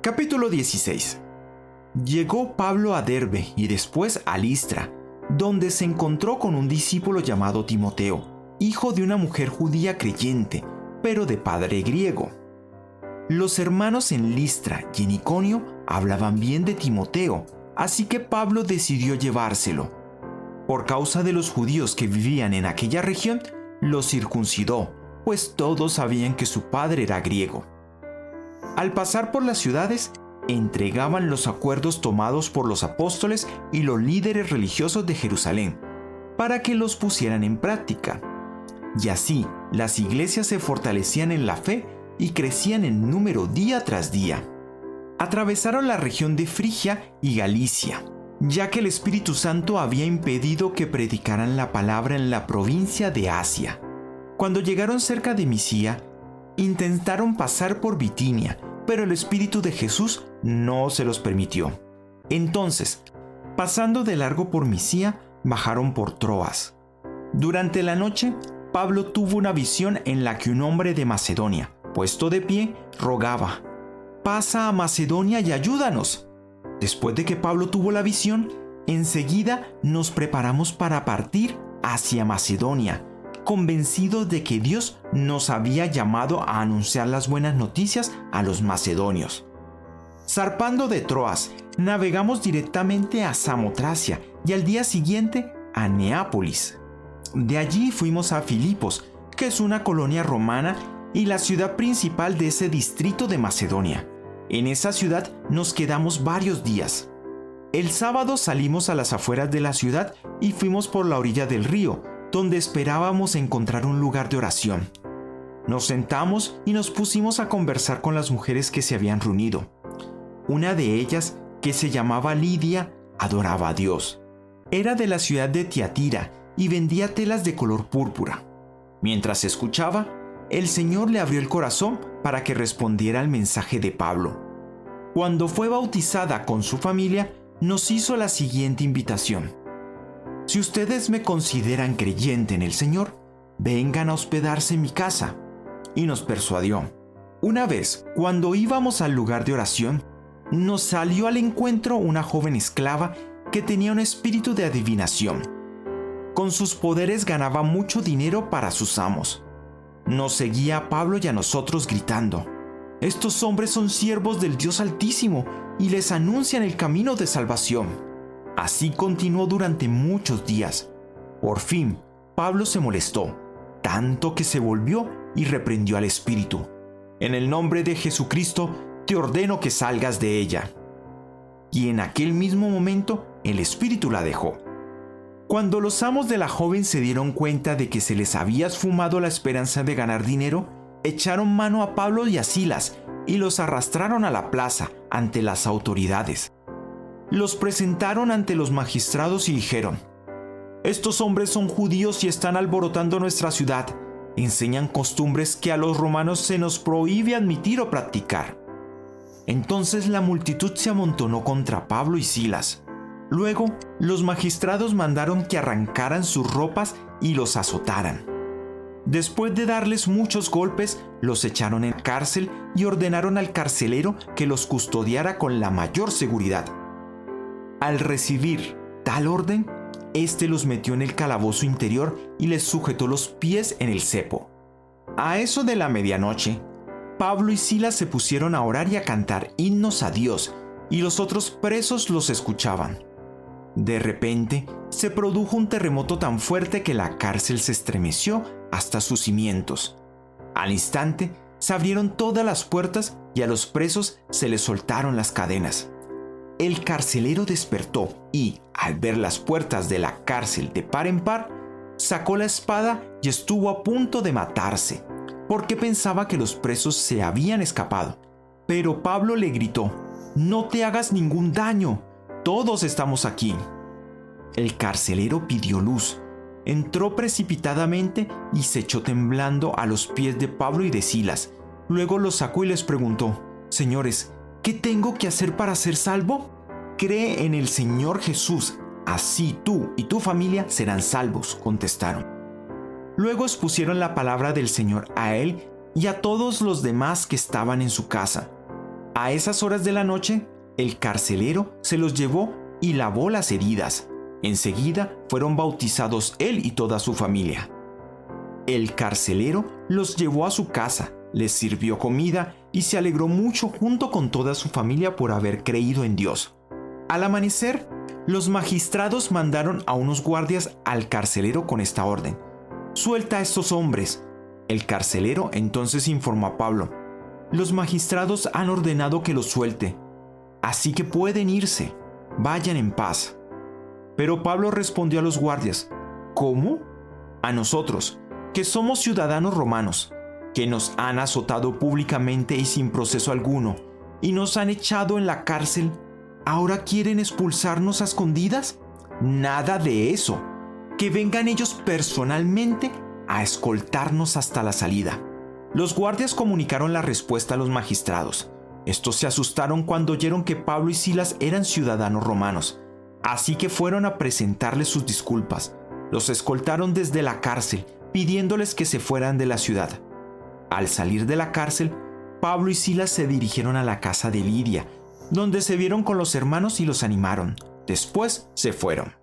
Capítulo 16. Llegó Pablo a Derbe y después a Listra, donde se encontró con un discípulo llamado Timoteo, hijo de una mujer judía creyente, pero de padre griego. Los hermanos en Listra y en Iconio hablaban bien de Timoteo, así que Pablo decidió llevárselo. Por causa de los judíos que vivían en aquella región, lo circuncidó, pues todos sabían que su padre era griego. Al pasar por las ciudades, entregaban los acuerdos tomados por los apóstoles y los líderes religiosos de Jerusalén, para que los pusieran en práctica. Y así, las iglesias se fortalecían en la fe y crecían en número día tras día. Atravesaron la región de Frigia y Galicia, ya que el Espíritu Santo había impedido que predicaran la palabra en la provincia de Asia. Cuando llegaron cerca de Misia, intentaron pasar por Bitinia, pero el Espíritu de Jesús no se los permitió. Entonces, pasando de largo por Misia, bajaron por Troas. Durante la noche, Pablo tuvo una visión en la que un hombre de Macedonia, puesto de pie, rogaba: «Pasa a Macedonia y ayúdanos». Después de que Pablo tuvo la visión, enseguida nos preparamos para partir hacia Macedonia, convencidos de que Dios nos había llamado a anunciar las buenas noticias a los macedonios. Zarpando de Troas, navegamos directamente a Samotracia y al día siguiente a Neápolis. De allí fuimos a Filipos, que es una colonia romana y la ciudad principal de ese distrito de Macedonia. En esa ciudad nos quedamos varios días. El sábado salimos a las afueras de la ciudad y fuimos por la orilla del río, donde esperábamos encontrar un lugar de oración. Nos sentamos y nos pusimos a conversar con las mujeres que se habían reunido. Una de ellas, que se llamaba Lidia, adoraba a Dios. Era de la ciudad de Tiatira y vendía telas de color púrpura. Mientras escuchaba, el Señor le abrió el corazón para que respondiera al mensaje de Pablo. Cuando fue bautizada con su familia, nos hizo la siguiente invitación: «Si ustedes me consideran creyente en el Señor, vengan a hospedarse en mi casa». Y nos persuadió. Una vez, cuando íbamos al lugar de oración, nos salió al encuentro una joven esclava que tenía un espíritu de adivinación. Con sus poderes ganaba mucho dinero para sus amos. Nos seguía a Pablo y a nosotros gritando: «Estos hombres son siervos del Dios Altísimo y les anuncian el camino de salvación». Así continuó durante muchos días. Por fin, Pablo se molestó, tanto que se volvió y reprendió al espíritu: «En el nombre de Jesucristo, te ordeno que salgas de ella». Y en aquel mismo momento, el espíritu la dejó. Cuando los amos de la joven se dieron cuenta de que se les había esfumado la esperanza de ganar dinero, echaron mano a Pablo y a Silas y los arrastraron a la plaza ante las autoridades. Los presentaron ante los magistrados y dijeron: «Estos hombres son judíos y están alborotando nuestra ciudad. Enseñan costumbres que a los romanos se nos prohíbe admitir o practicar». Entonces la multitud se amontonó contra Pablo y Silas. Luego, los magistrados mandaron que arrancaran sus ropas y los azotaran. Después de darles muchos golpes, los echaron en cárcel y ordenaron al carcelero que los custodiara con la mayor seguridad. Al recibir tal orden, éste los metió en el calabozo interior y les sujetó los pies en el cepo. A eso de la medianoche, Pablo y Silas se pusieron a orar y a cantar himnos a Dios, y los otros presos los escuchaban. De repente, se produjo un terremoto tan fuerte que la cárcel se estremeció hasta sus cimientos. Al instante, se abrieron todas las puertas y a los presos se les soltaron las cadenas. El carcelero despertó y, al ver las puertas de la cárcel de par en par, sacó la espada y estuvo a punto de matarse, porque pensaba que los presos se habían escapado. Pero Pablo le gritó: «No te hagas ningún daño, todos estamos aquí». El carcelero pidió luz, entró precipitadamente y se echó temblando a los pies de Pablo y de Silas. Luego los sacó y les preguntó: «Señores, ¿qué tengo que hacer para ser salvo?». «Cree en el Señor Jesús, así tú y tu familia serán salvos», contestaron. Luego expusieron la palabra del Señor a él y a todos los demás que estaban en su casa. A esas horas de la noche, el carcelero se los llevó y lavó las heridas. Enseguida fueron bautizados él y toda su familia. El carcelero los llevó a su casa, les sirvió comida y se alegró mucho junto con toda su familia por haber creído en Dios. Al amanecer, los magistrados mandaron a unos guardias al carcelero con esta orden: «Suelta a estos hombres». El carcelero entonces informó a Pablo: «Los magistrados han ordenado que los suelte, así que pueden irse. Vayan en paz». Pero Pablo respondió a los guardias: «¿Cómo? A nosotros, que somos ciudadanos romanos, que nos han azotado públicamente y sin proceso alguno, y nos han echado en la cárcel, ¿ahora quieren expulsarnos a escondidas? Nada de eso. Que vengan ellos personalmente a escoltarnos hasta la salida». Los guardias comunicaron la respuesta a los magistrados. Estos se asustaron cuando oyeron que Pablo y Silas eran ciudadanos romanos, así que fueron a presentarles sus disculpas. Los escoltaron desde la cárcel, pidiéndoles que se fueran de la ciudad. Al salir de la cárcel, Pablo y Silas se dirigieron a la casa de Lidia, donde se vieron con los hermanos y los animaron. Después se fueron.